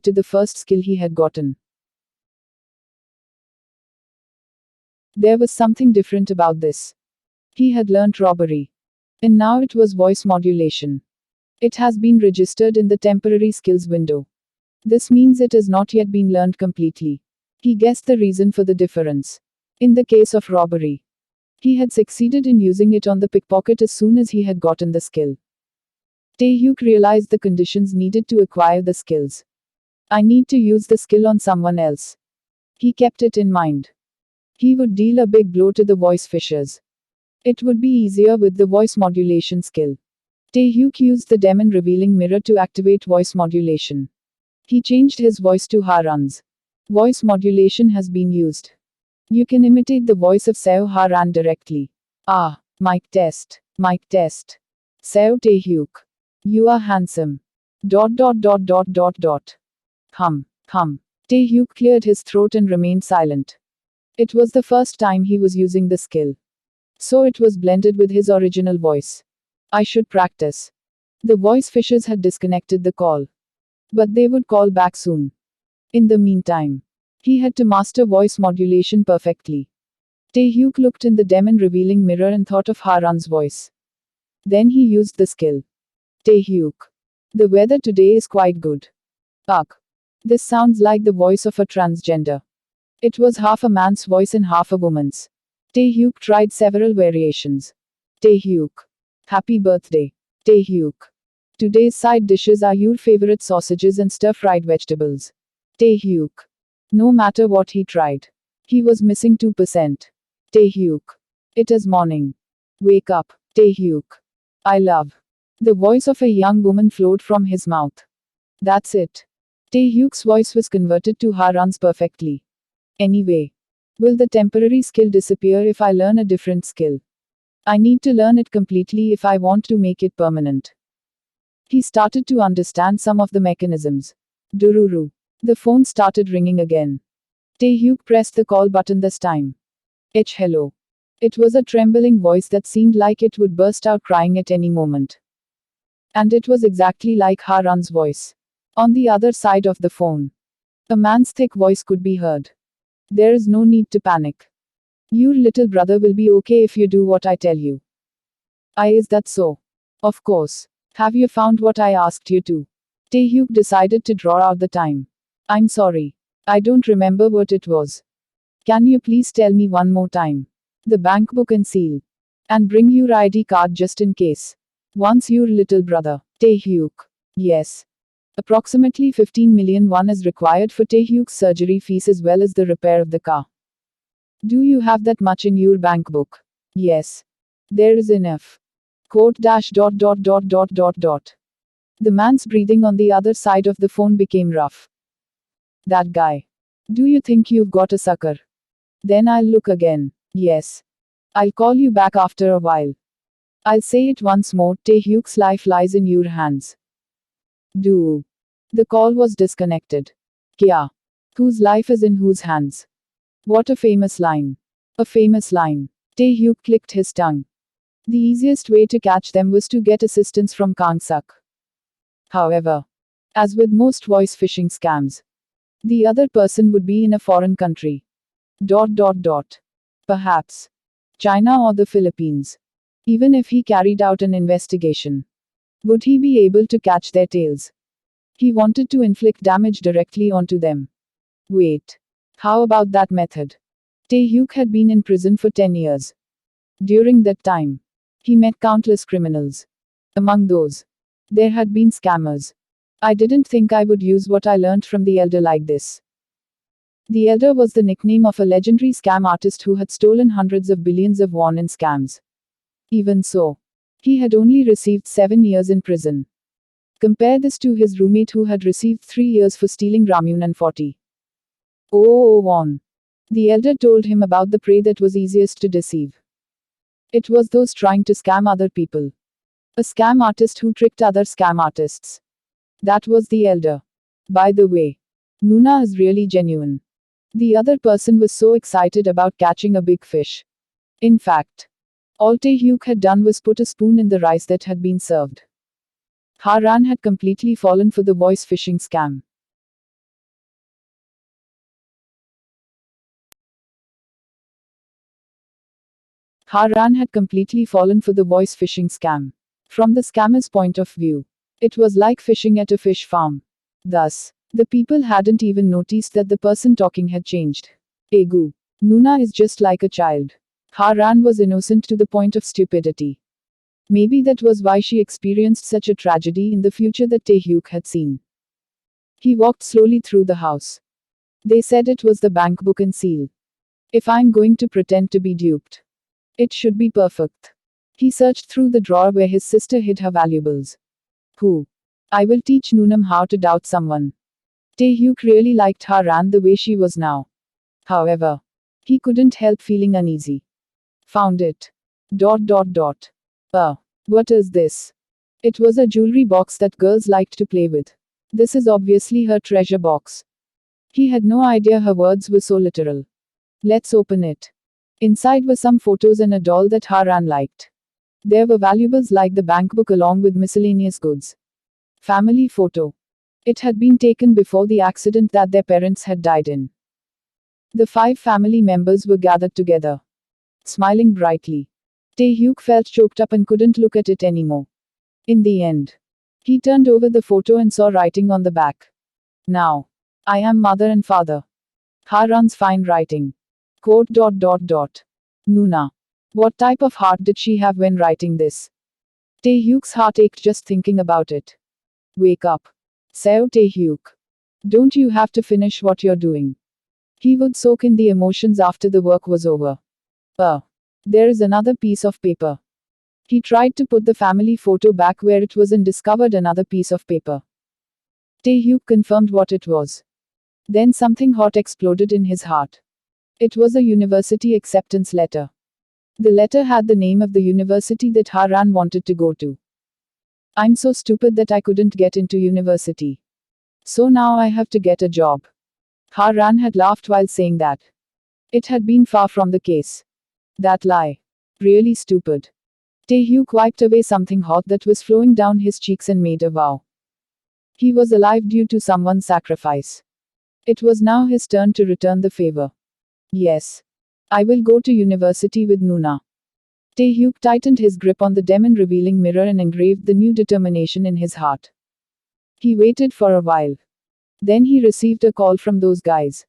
to the first skill he had gotten. There was something different about this. He had learnt robbery. And now it was voice modulation. It has been registered in the temporary skills window. This means it has not yet been learned completely. He guessed the reason for the difference. In the case of robbery, he had succeeded in using it on the pickpocket as soon as he had gotten the skill. Tae-hyuk realized the conditions needed to acquire the skills. I need to use the skill on someone else. He kept it in mind. He would deal a big blow to the voice fishers. It would be easier with the voice modulation skill. Tae-hyuk used the demon revealing mirror to activate voice modulation. He changed his voice to Ha-ran's. Voice modulation has been used. You can imitate the voice of Seo Ha-ran directly. Ah, mic test. Mic test. Seo Tae-hyuk. You are handsome. Hum. Tae-hyuk cleared his throat and remained silent. It was the first time he was using the skill. So it was blended with his original voice. I should practice. The voice fishers had disconnected the call. But they would call back soon. In the meantime, he had to master voice modulation perfectly. Tae-hyuk looked in the demon revealing mirror and thought of Ha-ran's voice. Then he used the skill. Tae-hyuk. The weather today is quite good. Ugh. This sounds like the voice of a transgender. It was half a man's voice and half a woman's. Tae-hyuk tried several variations. Tae-hyuk. Happy birthday. Tae-hyuk. Today's side dishes are your favorite sausages and stir-fried vegetables. Tae-hyuk. No matter what he tried, he was missing 2%. Tae-hyuk. It is morning. Wake up, Tae-hyuk. I love. The voice of a young woman flowed from his mouth. That's it. Tae-hyuk's voice was converted to Ha-ran's perfectly. Anyway, will the temporary skill disappear if I learn a different skill? I need to learn it completely if I want to make it permanent. He started to understand some of the mechanisms. Dururu. The phone started ringing again. Tae-hyuk pressed the call button this time. Hello. It was a trembling voice that seemed like it would burst out crying at any moment. And it was exactly like Ha-ran's voice. On the other side of the phone, a man's thick voice could be heard. There is no need to panic. Your little brother will be okay if you do what I tell you. Is that so? Of course. Have you found what I asked you to? Tae-hyuk decided to draw out the time. I'm sorry. I don't remember what it was. Can you please tell me one more time? The bank book and seal. And bring your ID card just in case. Once your little brother. Tae-hyuk. Yes. Approximately 15 million won is required for Tae-hyuk's surgery fees as well as the repair of the car. Do you have that much in your bank book? Yes. There is enough. The man's breathing on the other side of the phone became rough. That guy. Do you think you've got a sucker? Then I'll look again. Yes. I'll call you back after a while. I'll say it once more, Tae-hyuk's life lies in your hands. Do. The call was disconnected. Kya? Whose life is in whose hands? What a famous line. A famous line. Tae-hyuk clicked his tongue. The easiest way to catch them was to get assistance from Kang-suk. However, as with most voice phishing scams, the other person would be in a foreign country. Perhaps China or the Philippines. Even if he carried out an investigation, would he be able to catch their tails? He wanted to inflict damage directly onto them. Wait. How about that method? Tae-hyuk had been in prison for 10 years. During that time, he met countless criminals. Among those, there had been scammers. I didn't think I would use what I learned from the Elder like this. The Elder was the nickname of a legendary scam artist who had stolen hundreds of billions of won in scams. Even so, he had only received 7 years in prison. Compare this to his roommate who had received 3 years for stealing Ramyun and 40. Won. The Elder told him about the prey that was easiest to deceive. It was those trying to scam other people. A scam artist who tricked other scam artists. That was the Elder. By the way, Nuna is really genuine. The other person was so excited about catching a big fish. In fact, all Tae-hyuk had done was put a spoon in the rice that had been served. Ha-ran had completely fallen for the voice phishing scam. Haran had completely fallen for the voice phishing scam. From the scammer's point of view, it was like fishing at a fish farm. Thus, the people hadn't even noticed that the person talking had changed. Egu. Nuna is just like a child. Haran was innocent to the point of stupidity. Maybe that was why she experienced such a tragedy in the future that Taehyuk had seen. He walked slowly through the house. They said it was the bank book and seal. If I'm going to pretend to be duped, it should be perfect. He searched through the drawer where his sister hid her valuables. Who? I will teach Noonam how to doubt someone. Taehyuk really liked Haran the way she was now. However, he couldn't help feeling uneasy. Found it. What is this? It was a jewelry box that girls liked to play with. This is obviously her treasure box. He had no idea her words were so literal. Let's open it. Inside were some photos and a doll that Haran liked. There were valuables like the bank book along with miscellaneous goods. Family photo. It had been taken before the accident that their parents had died in. The 5 family members were gathered together, smiling brightly. Taehyuk felt choked up and couldn't look at it anymore. In the end, he turned over the photo and saw writing on the back. Now, I am mother and father. Haran's fine writing. Nuna. What type of heart did she have when writing this? Taehyuk's heart ached just thinking about it. Wake up. Seo Taehyuk. Don't you have to finish what you're doing? He would soak in the emotions after the work was over. There is another piece of paper. He tried to put the family photo back where it was and discovered another piece of paper. Taehyuk confirmed what it was. Then something hot exploded in his heart. It was a university acceptance letter. The letter had the name of the university that Haran wanted to go to. I'm so stupid that I couldn't get into university. So now I have to get a job. Haran had laughed while saying that. It had been far from the case. That lie. Really stupid. Taehyuk wiped away something hot that was flowing down his cheeks and made a vow. He was alive due to someone's sacrifice. It was now his turn to return the favor. Yes. I will go to university with Nuna. Taehyuk tightened his grip on the demon revealing mirror and engraved the new determination in his heart. He waited for a while. Then he received a call from those guys.